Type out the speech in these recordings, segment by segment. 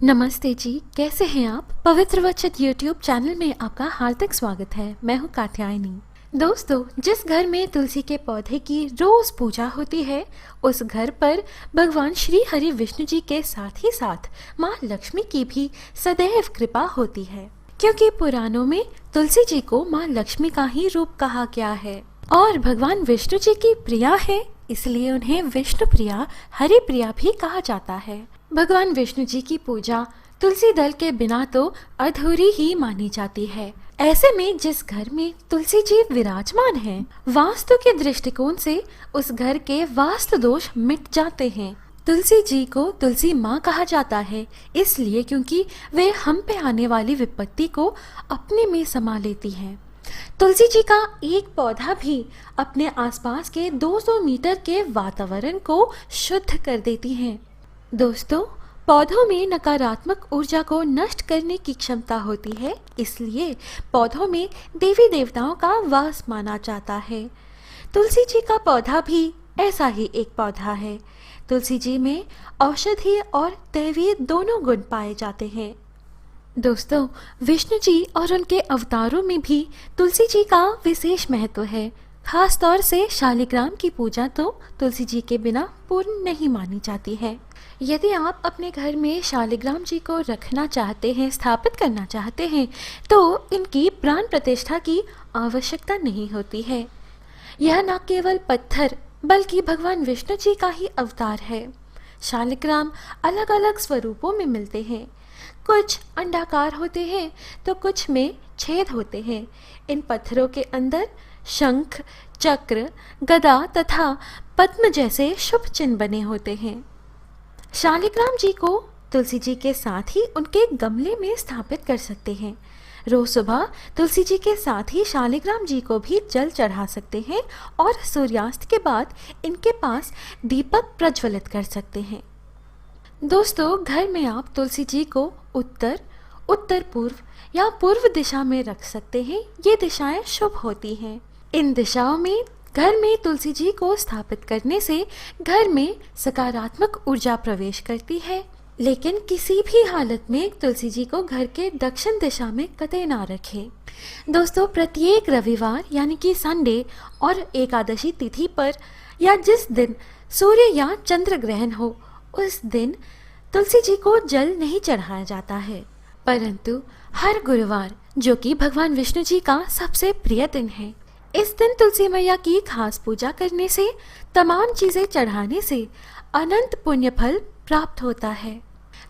नमस्ते जी, कैसे हैं आप? पवित्र वचन यूट्यूब चैनल में आपका हार्दिक स्वागत है। मैं हूं कात्यायनी। दोस्तों, जिस घर में तुलसी के पौधे की रोज पूजा होती है, उस घर पर भगवान श्री हरि विष्णु जी के साथ ही साथ माँ लक्ष्मी की भी सदैव कृपा होती है, क्योंकि पुराणों में तुलसी जी को माँ लक्ष्मी का ही रूप कहा गया है और भगवान विष्णु जी की प्रिया है, इसलिए उन्हें विष्णु प्रिया, हरि प्रिया भी कहा जाता है। भगवान विष्णु जी की पूजा तुलसी दल के बिना तो अधूरी ही मानी जाती है। ऐसे में जिस घर में तुलसी जी विराजमान हैं, वास्तु के दृष्टिकोण से उस घर के वास्तु दोष मिट जाते हैं। तुलसी जी को तुलसी माँ कहा जाता है, इसलिए क्योंकि वे हम पे आने वाली विपत्ति को अपने में समा लेती हैं। तुलसी जी का एक पौधा भी अपने आसपास के 200 मीटर के वातावरण को शुद्ध कर देती हैं। दोस्तों, पौधों में नकारात्मक ऊर्जा को नष्ट करने की क्षमता होती है, इसलिए पौधों में देवी देवताओं का वास माना जाता है। तुलसी जी का पौधा भी ऐसा ही एक पौधा है। तुलसी जी में औषधीय और दैवीय दोनों गुण पाए जाते हैं। दोस्तों, विष्णु जी और उनके अवतारों में भी तुलसी जी का विशेष महत्व है। खास तौर से शालिग्राम की पूजा तो तुलसी जी के बिना पूर्ण नहीं मानी जाती है। यदि आप अपने घर में शालिग्राम जी को रखना चाहते हैं, स्थापित करना चाहते हैं, तो इनकी प्राण प्रतिष्ठा की आवश्यकता नहीं होती है। यह न केवल पत्थर बल्कि भगवान विष्णु जी का ही अवतार है। शालिग्राम अलग अलग स्वरूपों में मिलते हैं। कुछ अंडाकार होते हैं तो कुछ में छेद होते हैं। इन पत्थरों के अंदर शंख, चक्र, गदा तथा पद्म जैसे शुभ चिन्ह बने होते हैं। शालिग्राम जी को तुलसी जी के साथ ही उनके गमले में स्थापित कर सकते हैं। रोज सुबह तुलसी जी के साथ ही शालिग्राम जी को भी जल चढ़ा सकते हैं और सूर्यास्त के बाद इनके पास दीपक प्रज्वलित कर सकते हैं। दोस्तों, घर में आप तुलसी जी को उत्तर, उत्तर पूर्व या पूर्व दिशा में रख सकते हैं। ये दिशाएं शुभ होती हैं। इन दिशाओं में घर में तुलसी जी को स्थापित करने से घर में सकारात्मक ऊर्जा प्रवेश करती है, लेकिन किसी भी हालत में तुलसी जी को घर के दक्षिण दिशा में कतई ना रखें। दोस्तों, प्रत्येक रविवार यानी कि संडे और एकादशी तिथि पर या जिस दिन सूर्य या चंद्र ग्रहण हो, उस दिन तुलसी जी को जल नहीं चढ़ाया जाता है, परंतु हर गुरुवार, जो कि भगवान विष्णु जी का सबसे प्रिय दिन है, इस दिन तुलसी मैया की खास पूजा करने से, तमाम चीजें चढ़ाने से अनंत पुण्य फल प्राप्त होता है।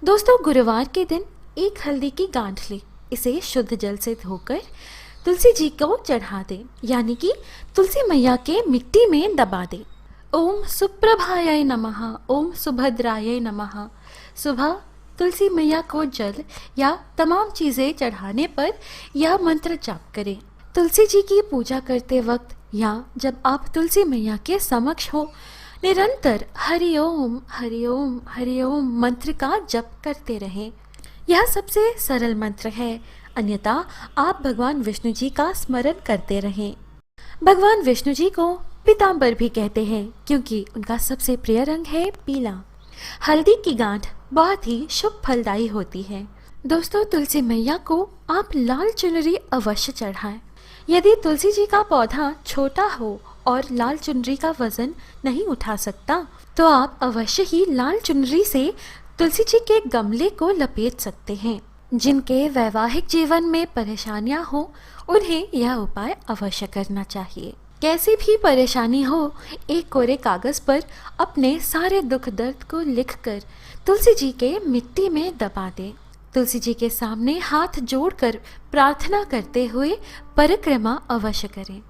दोस्तों, गुरुवार के दिन एक हल्दी की गांठ ले, इसे शुद्ध जल से धोकर तुलसी जी को चढ़ा दे, यानी कि तुलसी मैया के मिट्टी में दबा दे। ओम सुप्रभाय नमः, ओम सुभद्राय नमः। सुबह तुलसी मैया को जल या तमाम चीजें चढ़ाने पर यह मंत्र जाप करें। तुलसी जी की पूजा करते वक्त या जब आप तुलसी मैया के समक्ष हो, निरंतर हरि ओम हरि ओम हरि ओम मंत्र का जप करते रहें। यह सबसे सरल मंत्र है, अन्यथा आप भगवान विष्णु जी का स्मरण करते रहें। भगवान विष्णु जी को पीतांबर भी कहते हैं, क्योंकि उनका सबसे प्रिय रंग है पीला। हल्दी की गांठ बहुत ही शुभ फलदायी होती है। दोस्तों, तुलसी मैया को आप लाल चुनरी अवश्य चढ़ाएं। यदि तुलसी जी का पौधा छोटा हो और लाल चुनरी का वजन नहीं उठा सकता, तो आप अवश्य ही लाल चुनरी से तुलसी जी के गमले को लपेट सकते हैं। जिनके वैवाहिक जीवन में परेशानियां हो, उन्हें यह उपाय अवश्य करना चाहिए। कैसी भी परेशानी हो, एक कोरे कागज पर अपने सारे दुख दर्द को लिखकर तुलसी जी के मिट्टी में दबा दें। तुलसी जी के सामने हाथ जोड़कर प्रार्थना करते हुए परिक्रमा अवश्य करें।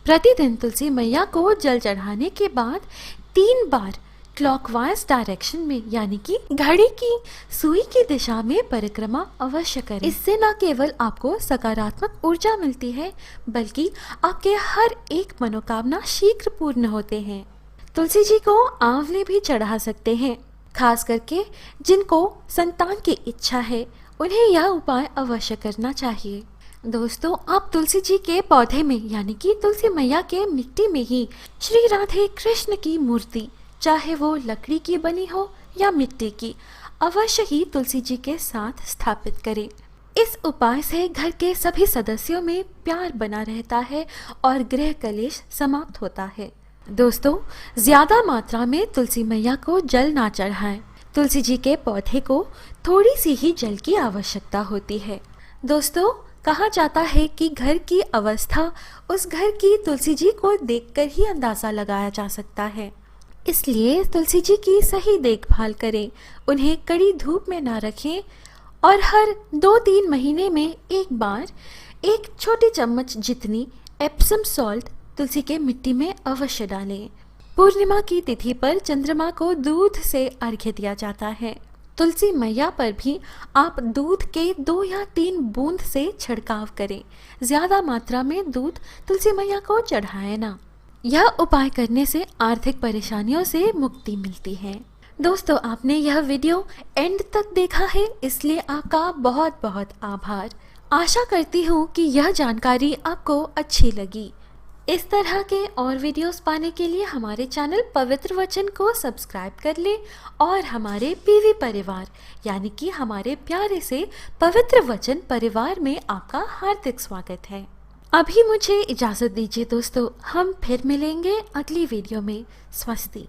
प्रतिदिन तुलसी मैया को जल चढ़ाने के बाद 3 बार क्लॉकवाइज डायरेक्शन में, यानी कि घड़ी की सुई की दिशा में परिक्रमा अवश्य करें। इससे न केवल आपको सकारात्मक ऊर्जा मिलती है, बल्कि आपके हर एक मनोकामना शीघ्र पूर्ण होते हैं। तुलसी जी को आंवले भी चढ़ा सकते हैं। खास करके जिनको संतान की इच्छा है, उन्हें यह उपाय अवश्य करना चाहिए। दोस्तों, आप तुलसी जी के पौधे में, यानी कि तुलसी मैया के मिट्टी में ही श्री राधे कृष्ण की मूर्ति, चाहे वो लकड़ी की बनी हो या मिट्टी की, अवश्य ही तुलसी जी के साथ स्थापित करें। इस उपाय से घर के सभी सदस्यों में प्यार बना रहता है और गृह कलेश समाप्त होता है। दोस्तों, ज्यादा मात्रा में तुलसी मैया को जल ना चढ़ाएं। तुलसी जी के पौधे को थोड़ी सी ही जल की आवश्यकता होती है। दोस्तों, कहा जाता है कि घर की अवस्था उस घर की तुलसी जी को देखकर ही अंदाजा लगाया जा सकता है। इसलिए तुलसी जी की सही देखभाल करें, उन्हें कड़ी धूप में ना रखें और हर 2-3 महीने में एक बार 1 छोटी चम्मच जितनी एप्सम सॉल्ट तुलसी के मिट्टी में अवश्य डालें। पूर्णिमा की तिथि पर चंद्रमा को दूध से अर्घ्य दिया जाता है। तुलसी मैया पर भी आप दूध के 2 या 3 बूंद से छिड़काव करें। ज्यादा मात्रा में दूध तुलसी मैया को चढ़ाएं ना। यह उपाय करने से आर्थिक परेशानियों से मुक्ति मिलती है। दोस्तों, आपने यह वीडियो एंड तक देखा है, इसलिए आपका बहुत बहुत आभार। आशा करती हूँ कि यह जानकारी आपको अच्छी लगी। इस तरह के और वीडियोस पाने के लिए हमारे चैनल पवित्र वचन को सब्सक्राइब कर लें और हमारे पीवी परिवार यानी कि हमारे प्यारे से पवित्र वचन परिवार में आपका हार्दिक स्वागत है। अभी मुझे इजाज़त दीजिए दोस्तों, हम फिर मिलेंगे अगली वीडियो में। स्वस्ति।